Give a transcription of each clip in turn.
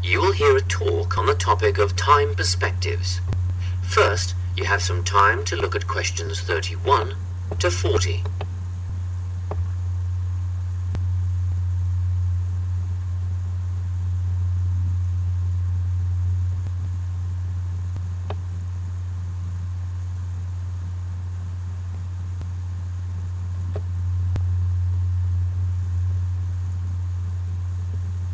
You will hear a talk on the topic of time perspectives. First, you have some time to look at questions 31 to 40.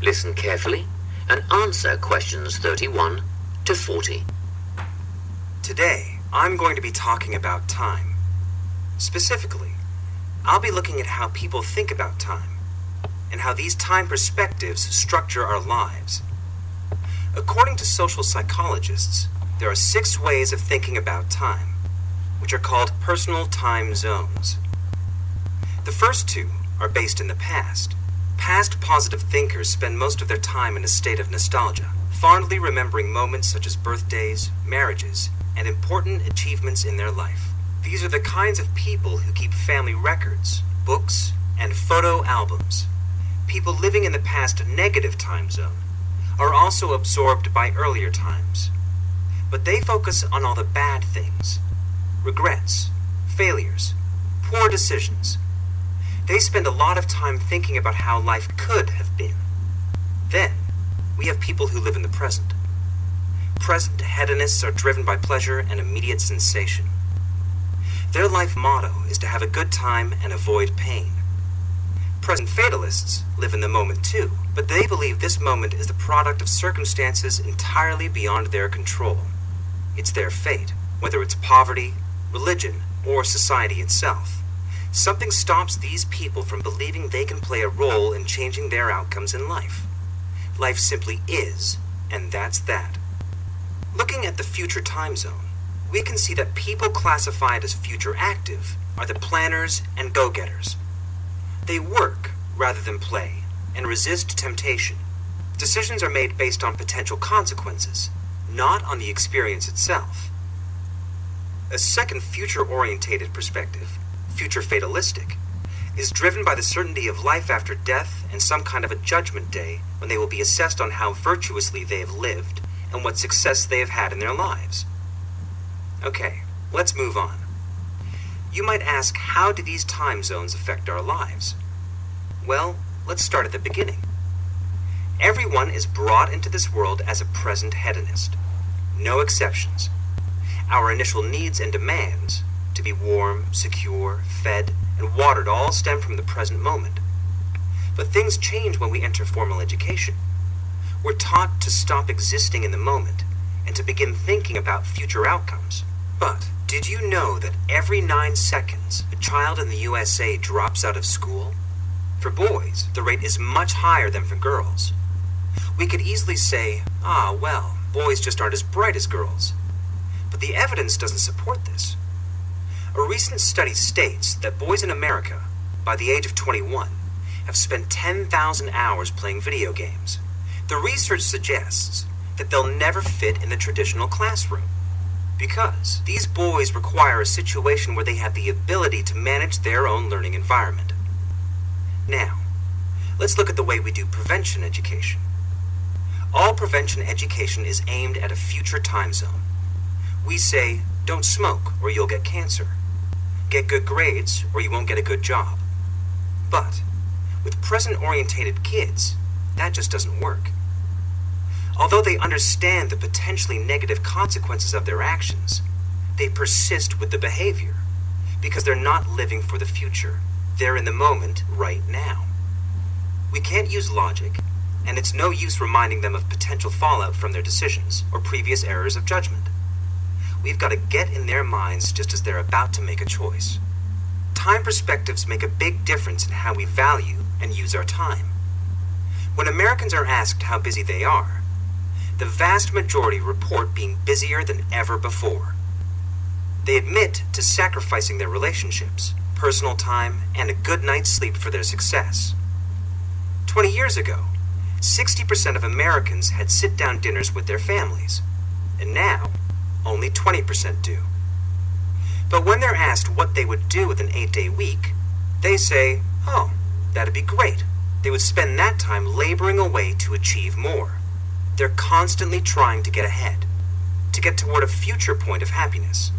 Listen carefully and answer questions 31 to 40. Today, I'm going to be talking about time. Specifically, I'll be looking at how people think about time and how these time perspectives structure our lives. According to social psychologists, there are 6 ways of thinking about time, which are called personal time zones. The first 2 are based in the past. Past positive thinkers spend most of their time in a state of nostalgia, fondly remembering moments such as birthdays, marriages, and important achievements in their life. These are the kinds of people who keep family records, books, and photo albums. People living in the past negative time zone are also absorbed by earlier times, but they focus on all the bad things, regrets, failures, poor decisions. They spend a lot of time thinking about how life could have been. Then, we have people who live in the present. Present hedonists are driven by pleasure and immediate sensation. Their life motto is to have a good time and avoid pain. Present fatalists live in the moment too, but they believe this moment is the product of circumstances entirely beyond their control. It's their fate, whether it's poverty, religion, or society itself. Something stops these people from believing they can play a role in changing their outcomes in life. Life simply is, and that's that. Looking at the future time zone, we can see that people classified as future active are the planners and go-getters. They work rather than play and resist temptation. Decisions are made based on potential consequences, not on the experience itself. A second future-orientated perspective, future fatalistic, is driven by the certainty of life after death and some kind of a judgment day when they will be assessed on how virtuously they have lived and what success they have had in their lives. Okay, let's move on. You might ask, how do these time zones affect our lives? Well, let's start at the beginning. Everyone is brought into this world as a present hedonist. No exceptions. Our initial needs and demands, to be warm, secure, fed, and watered, all stem from the present moment. But things change when we enter formal education. We're taught to stop existing in the moment and to begin thinking about future outcomes. But did you know that every 9 seconds, a child in the USA drops out of school? For boys, the rate is much higher than for girls. We could easily say, well, boys just aren't as bright as girls. But the evidence doesn't support this. A recent study states that boys in America, by the age of 21, have spent 10,000 hours playing video games. The research suggests that they'll never fit in the traditional classroom, because these boys require a situation where they have the ability to manage their own learning environment. Now, let's look at the way we do prevention education. All prevention education is aimed at a future time zone. We say, don't smoke or you'll get cancer. Get good grades or you won't get a good job. But with present-orientated kids, that just doesn't work. Although they understand the potentially negative consequences of their actions, they persist with the behavior because they're not living for the future. They're in the moment right now. We can't use logic, and it's no use reminding them of potential fallout from their decisions or previous errors of judgment. We've got to get in their minds just as they're about to make a choice. Time perspectives make a big difference in how we value and use our time. When Americans are asked how busy they are, the vast majority report being busier than ever before. They admit to sacrificing their relationships, personal time, and a good night's sleep for their success. 20 years ago, 60% of Americans had sit-down dinners with their families, and now, only 20% do. But when they're asked what they would do with an 8-day week, they say, that'd be great. They would spend that time laboring away to achieve more. They're constantly trying to get ahead, to get toward a future point of happiness.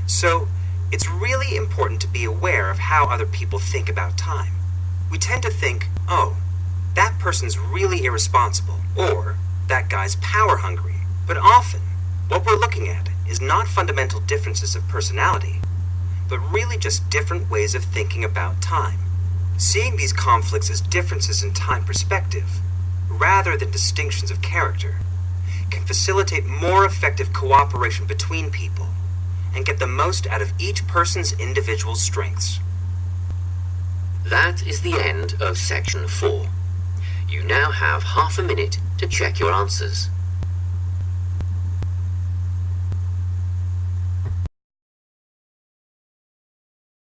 So, it's really important to be aware of how other people think about time. We tend to think, oh, that person's really irresponsible, or that guy's power hungry. But often, what we're looking at is not fundamental differences of personality, but really just different ways of thinking about time. Seeing these conflicts as differences in time perspective, rather than distinctions of character, can facilitate more effective cooperation between people and get the most out of each person's individual strengths. That is the end of section 4. You now have half a minute to check your answers.